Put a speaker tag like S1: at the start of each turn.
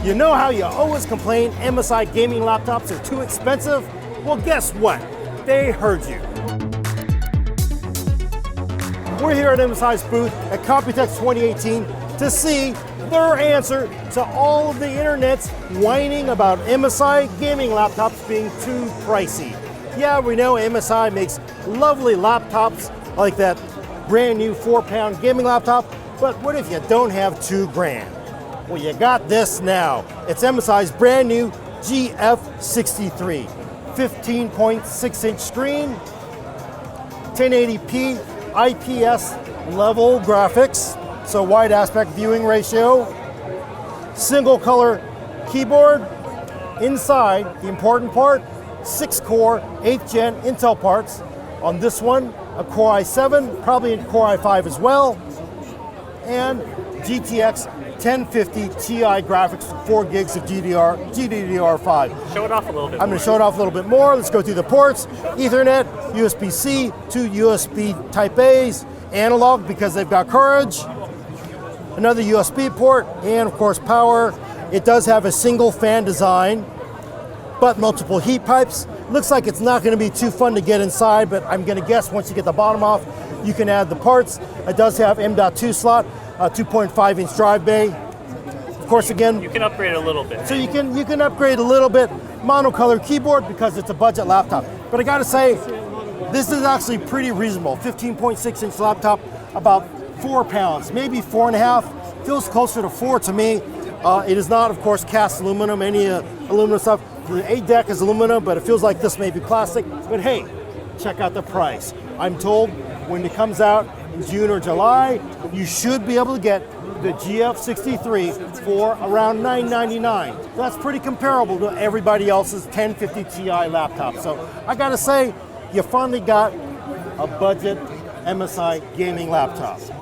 S1: You know how you always complain MSI gaming laptops are too expensive? Well, guess what? They heard you. We're here at MSI's booth at Computex 2018 to see their answer to all of the internet's whining about MSI gaming laptops being too pricey. Yeah, we know MSI makes lovely laptops like that brand new 4-pound gaming laptop, but what if you don't have $2,000? Well, you got this now. It's MSI's brand new GF63, 15.6-inch screen, 1080p IPS level graphics, so wide aspect viewing ratio, single color keyboard. Inside, the important part, 6-core, 8th gen Intel parts. On this one, a Core i7, probably a Core i5 as well, and GTX 1050 Ti graphics, 4 gigs of GDDR5.
S2: Show it off a little bit.
S1: I'm going to show it off a little bit more. Let's go through the ports. Ethernet, USB-C, 2 USB Type A's, analog because they've got courage, another USB port, and of course power. It does have a single fan design, but multiple heat pipes. Looks like it's not going to be too fun to get inside, but I'm going to guess once you get the bottom off, you can add the parts. It does have M.2 slot, 2.5-inch drive bay. Of course, again,
S2: you can upgrade a little bit.
S1: So you can upgrade a little bit. Monocolor keyboard because it's a budget laptop. But I got to say, this is actually pretty reasonable. 15.6-inch laptop, about 4 pounds, maybe 4.5. Feels closer to 4 to me. It is not, of course, cast aluminum, any aluminum stuff. The A deck is aluminum, but it feels like this may be plastic. But hey, check out the price. I'm told when it comes out in June or July, you should be able to get the GF63 for around $999. That's pretty comparable to everybody else's 1050 Ti laptop. So I gotta say, you finally got a budget MSI gaming laptop.